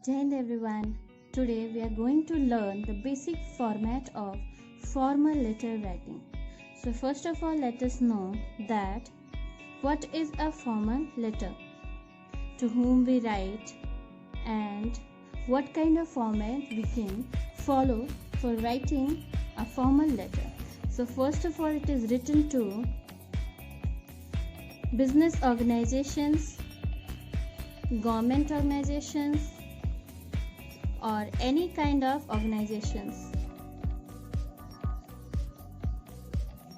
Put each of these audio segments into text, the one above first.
Jai Hind everyone. Today we are going to learn the basic format of formal letter writing. So first of all, let us know that what is a formal letter, to whom we write, and what kind of format we can follow for writing a formal letter. So first of all, it is written to business organizations, government organizations, or any kind of organizations.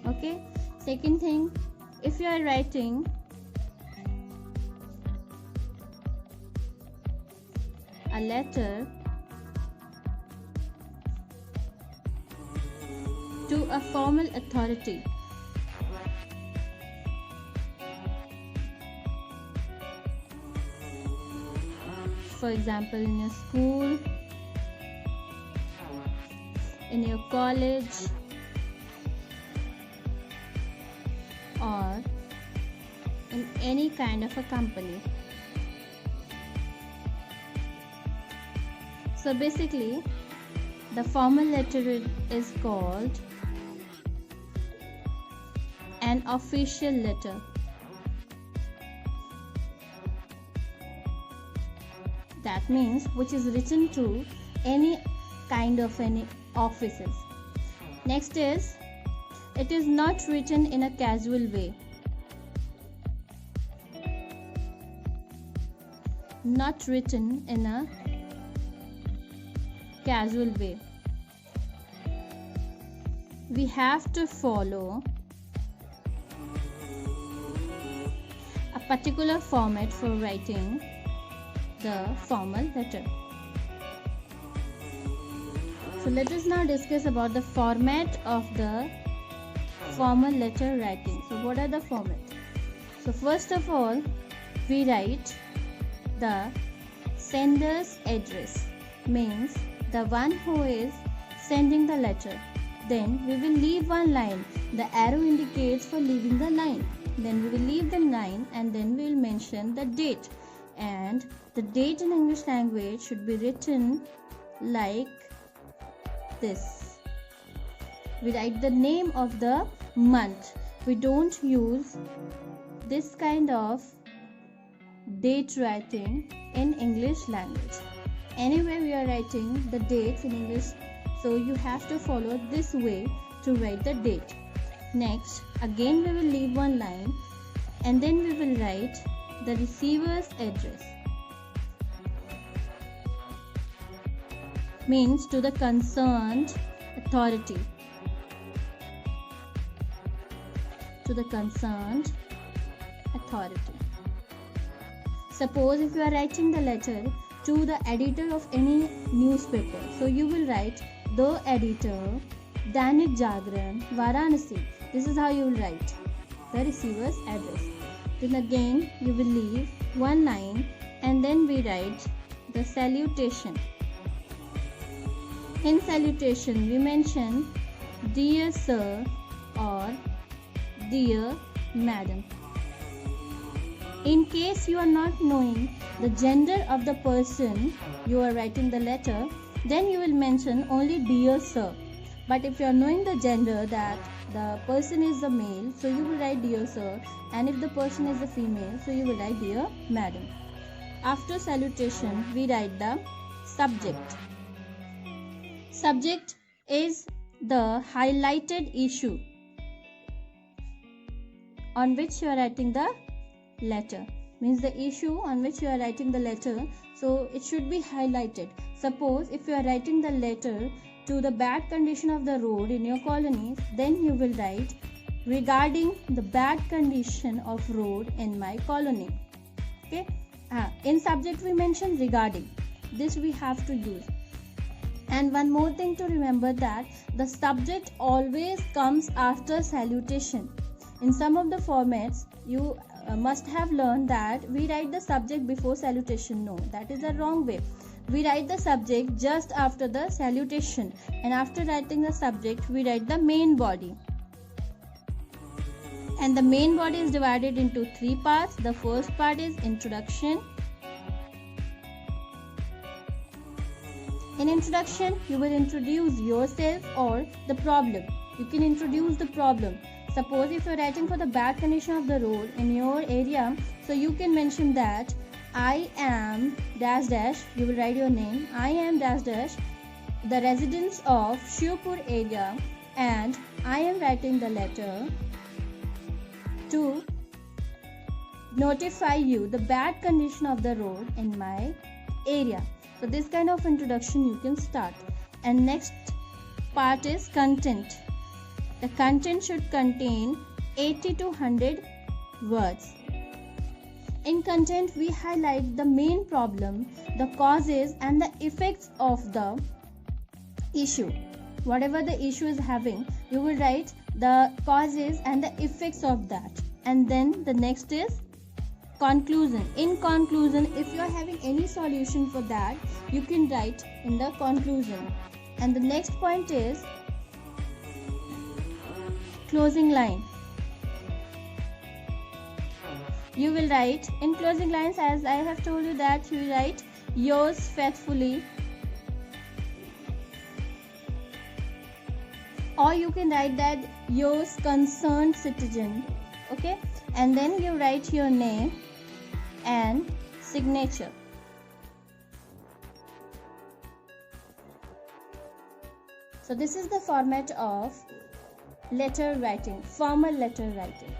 Okay, second thing, if you are writing a letter to a formal authority, for example in your school, in your college, or in any kind of a company. So basically the formal letter is called an official letter. That means which is written to any kind of any offices. Next is, it is not written in a casual way. Not written in a casual way. We have to follow a particular format for writing the formal letter. So let us now discuss about the format of the formal letter writing. So what are the formats? So first of all, we write the sender's address, means the one who is sending the letter. Then we will leave one line. The arrow indicates for leaving the line. Then we will leave the line and then we will mention the date. And the date in English language should be written like this. We write the name of the month. We don't use this kind of date writing in English language. Anyway, we are writing the dates in English, so you have to follow this way to write the date. Next, again we will leave one line and then we will write the receiver's address, means to the concerned authority. To the concerned authority. Suppose if you are writing the letter to the editor of any newspaper, so you will write the editor, Dainik Jagran, Varanasi. This is how you will write the receiver's address. Then again you will leave one line and then we write the salutation. In salutation we mention dear sir or dear madam. In case you are not knowing the gender of the person you are writing the letter, then you will mention only dear sir. But if you are knowing the gender, that the person is a male, so you will write dear sir, and if the person is a female, so you will write dear madam. After salutation we write the subject. Subject is the highlighted issue on which you are writing the letter, means the issue on which you are writing the letter, so it should be highlighted. Suppose if you are writing the letter to the bad condition of the road in your colony, then you will write regarding the bad condition of road in my colony. Okay, in subject we mention regarding, this we have to use. And one more thing to remember, that the subject always comes after salutation. In some of the formats you must have learned that we write the subject before salutation. No, that is the wrong way. We write the subject just after the salutation, and after writing the subject we write the main body. And the main body is divided into three parts. The first part is introduction, In introduction, you will introduce yourself or the problem. You can introduce the problem. Suppose if you're writing for the bad condition of the road in your area, so you can mention that I am dash dash, you will write your name, I am dash dash, the residents of Shivpur area, and I am writing the letter to notify you the bad condition of the road in my area. So this kind of introduction you can start. And next part is content. The content should contain 80 to 100 words. In content, we highlight the main problem, the causes and the effects of the issue. Whatever the issue is having, you will write the causes and the effects of that. And then the next is conclusion. In conclusion, if you are having any solution for that, you can write in the conclusion. And the next point is closing line. You will write in closing lines, as I have told you, that you write yours faithfully, or you can write that yours concerned citizen. Okay, and then you write your name and signature. So this is the format of letter writing, formal letter writing.